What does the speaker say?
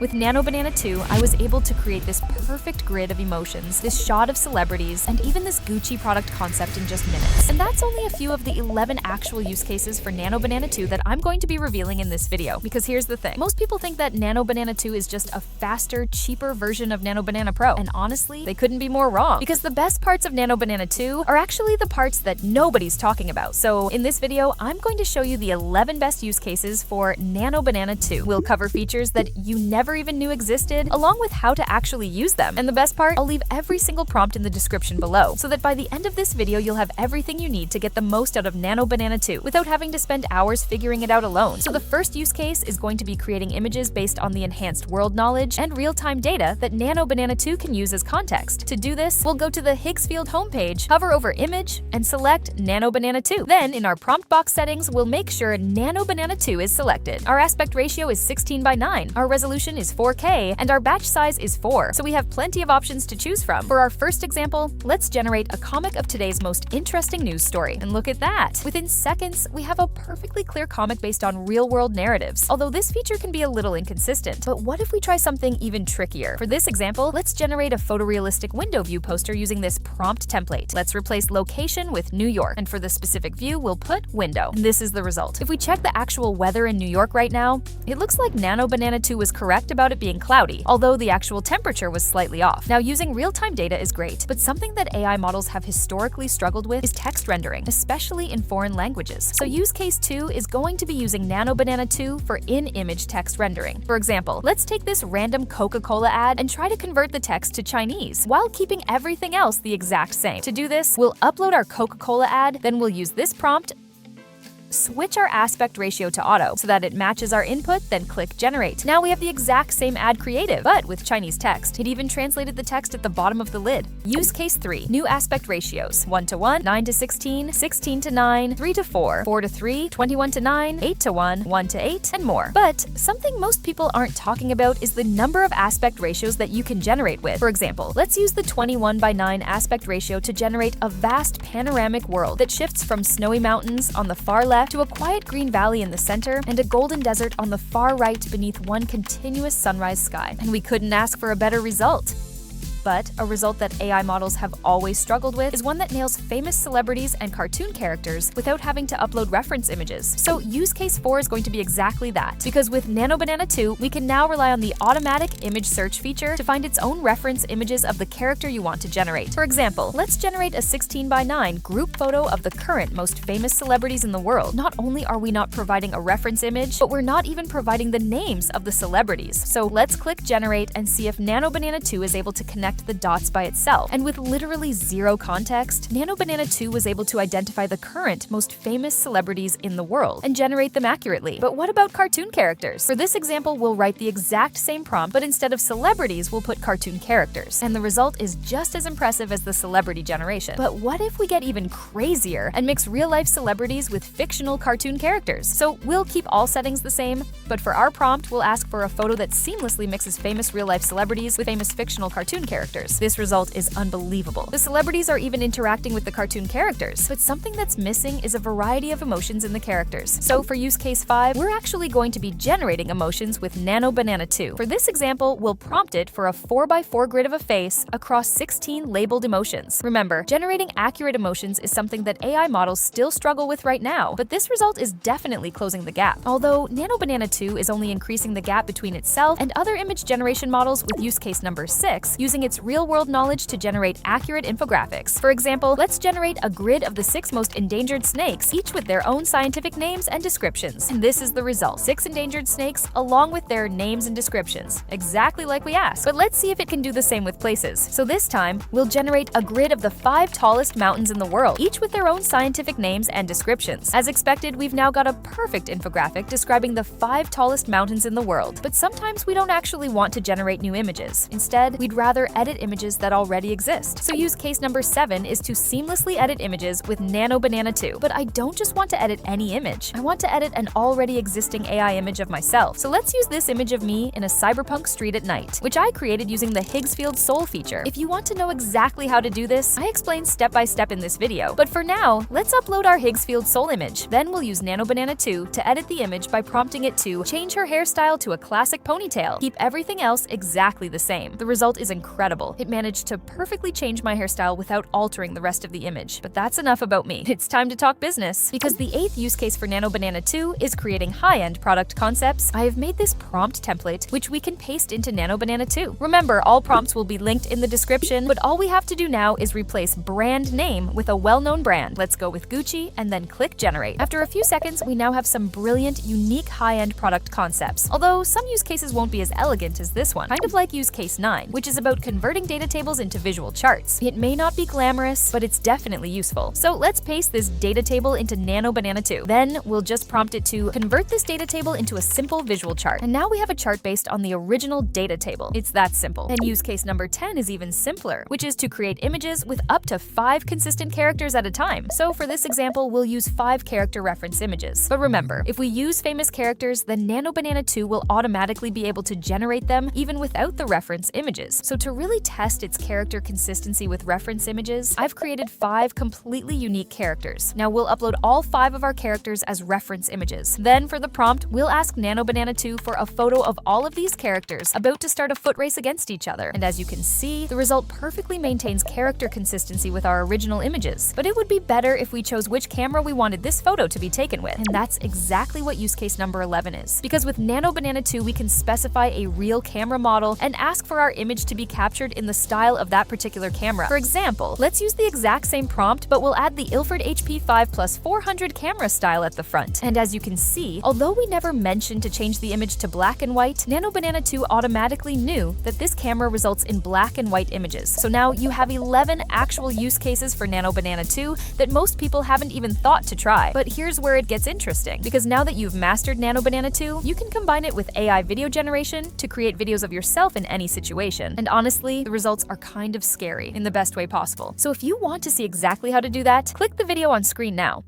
With Nano Banana 2, I was able to create this perfect grid of emotions, this shot of celebrities, and even this Gucci product concept in just minutes. And that's only a few of the 11 actual use cases for Nano Banana 2 that I'm going to be revealing in this video. Because here's the thing. Most people think that Nano Banana 2 is just a faster, cheaper version of Nano Banana Pro. And honestly, they couldn't be more wrong. Because the best parts of Nano Banana 2 are actually the parts that nobody's talking about. So in this video, I'm going to show you the 11 best use cases for Nano Banana 2. We'll cover features that you never even knew existed, along with how to actually use them. And the best part, I'll leave every single prompt in the description below, so that by the end of this video, you'll have everything you need to get the most out of Nano Banana 2 without having to spend hours figuring it out alone. So the first use case is going to be creating images based on the enhanced world knowledge and real-time data that Nano Banana 2 can use as context. To do this, we'll go to the Higgsfield homepage, hover over Image, and select Nano Banana 2. Then, in our prompt box settings, we'll make sure Nano Banana 2 is selected. Our aspect ratio is 16:9, our resolution is 4K, and our batch size is 4, so we have plenty of options to choose from. For our first example, let's generate a comic of today's most interesting news story. And look at that! Within seconds, we have a perfectly clear comic based on real-world narratives. Although this feature can be a little inconsistent, but what if we try something even trickier? For this example, let's generate a photorealistic window view poster using this prompt template. Let's replace location with New York, and for the specific view, we'll put window. And this is the result. If we check the actual weather in New York right now, it looks like Nano Banana 2 was correct about it being cloudy, although the actual temperature was slightly off. Now, using real-time data is great, but something that AI models have historically struggled with is text rendering, especially in foreign languages. So use case 2 is going to be using Nano Banana 2 for in-image text rendering. For example, let's take this random Coca-Cola ad and try to convert the text to Chinese while keeping everything else the exact same. To do this, we'll upload our Coca-Cola ad, then we'll use this prompt, switch our aspect ratio to auto so that it matches our input, then click generate. Now we have the exact same ad creative, but with Chinese text. It even translated the text at the bottom of the lid. Use case 3, new aspect ratios: 1:1, 9:16, 16:9, 3:4, 4:3, 21:9, 8:1, 1:8, and more. But something most people aren't talking about is the number of aspect ratios that you can generate with. For example, let's use the 21:9 aspect ratio to generate a vast panoramic world that shifts from snowy mountains on the far left to a quiet green valley in the center and a golden desert on the far right beneath one continuous sunrise sky. And we couldn't ask for a better result. But a result that AI models have always struggled with is one that nails famous celebrities and cartoon characters without having to upload reference images. So use case 4 is going to be exactly that, because with Nano Banana 2, we can now rely on the automatic image search feature to find its own reference images of the character you want to generate. For example, let's generate a 16:9 group photo of the current most famous celebrities in the world. Not only are we not providing a reference image, but we're not even providing the names of the celebrities. So let's click generate and see if Nano Banana 2 is able to connect the dots by itself. And with literally zero context, Nano Banana 2 was able to identify the current most famous celebrities in the world and generate them accurately. But what about cartoon characters? For this example, we'll write the exact same prompt, but instead of celebrities, we'll put cartoon characters. And the result is just as impressive as the celebrity generation. But what if we get even crazier and mix real-life celebrities with fictional cartoon characters? So we'll keep all settings the same, but for our prompt, we'll ask for a photo that seamlessly mixes famous real-life celebrities with famous fictional cartoon characters. This result is unbelievable. The celebrities are even interacting with the cartoon characters, but something that's missing is a variety of emotions in the characters. So for use case 5, we're actually going to be generating emotions with Nano Banana 2. For this example, we'll prompt it for a 4x4 grid of a face across 16 labeled emotions. Remember, generating accurate emotions is something that AI models still struggle with right now, but this result is definitely closing the gap. Although Nano Banana 2 is only increasing the gap between itself and other image generation models with use case number 6, using its real-world knowledge to generate accurate infographics. For example, let's generate a grid of the 6 most endangered snakes, each with their own scientific names and descriptions. And this is the result: 6 endangered snakes along with their names and descriptions, exactly like we asked. But let's see if it can do the same with places. So this time, we'll generate a grid of the 5 tallest mountains in the world, each with their own scientific names and descriptions. As expected, we've now got a perfect infographic describing the 5 tallest mountains in the world. But sometimes we don't actually want to generate new images. Instead, we'd rather edit edit images that already exist. So use case number 7 is to seamlessly edit images with Nano Banana 2. But I don't just want to edit any image. I want to edit an already existing AI image of myself. So let's use this image of me in a cyberpunk street at night, which I created using the Higgsfield Soul feature. If you want to know exactly how to do this, I explain step by step in this video. But for now, let's upload our Higgsfield Soul image. Then we'll use Nano Banana 2 to edit the image by prompting it to change her hairstyle to a classic ponytail. Keep everything else exactly the same. The result is incredible. It managed to perfectly change my hairstyle without altering the rest of the image. But that's enough about me. It's time to talk business. Because the 8th use case for Nano Banana 2 is creating high-end product concepts, I have made this prompt template, which we can paste into Nano Banana 2. Remember, all prompts will be linked in the description, but all we have to do now is replace brand name with a well-known brand. Let's go with Gucci and then click generate. After a few seconds, we now have some brilliant, unique high-end product concepts. Although some use cases won't be as elegant as this one, kind of like use case 9, which is about converting data tables into visual charts. It may not be glamorous, but it's definitely useful. So let's paste this data table into Nano Banana 2. Then we'll just prompt it to convert this data table into a simple visual chart. And now we have a chart based on the original data table. It's that simple. And use case number 10 is even simpler, which is to create images with up to 5 consistent characters at a time. So for this example, we'll use 5 character reference images. But remember, if we use famous characters, then Nano Banana 2 will automatically be able to generate them even without the reference images. So to really test its character consistency with reference images, I've created 5 completely unique characters. Now we'll upload all 5 of our characters as reference images. Then for the prompt, we'll ask Nano Banana 2 for a photo of all of these characters about to start a foot race against each other. And as you can see, the result perfectly maintains character consistency with our original images. But it would be better if we chose which camera we wanted this photo to be taken with. And that's exactly what use case number 11 is. Because with Nano Banana 2, we can specify a real camera model and ask for our image to be captured in the style of that particular camera. For example, let's use the exact same prompt, but we'll add the Ilford HP5+400 camera style at the front. And as you can see, although we never mentioned to change the image to black and white, Nano Banana 2 automatically knew that this camera results in black and white images. So now you have 11 actual use cases for Nano Banana 2 that most people haven't even thought to try. But here's where it gets interesting, because now that you've mastered Nano Banana 2, you can combine it with AI video generation to create videos of yourself in any situation. And honestly, the results are kind of scary in the best way possible. So if you want to see exactly how to do that, click the video on screen now.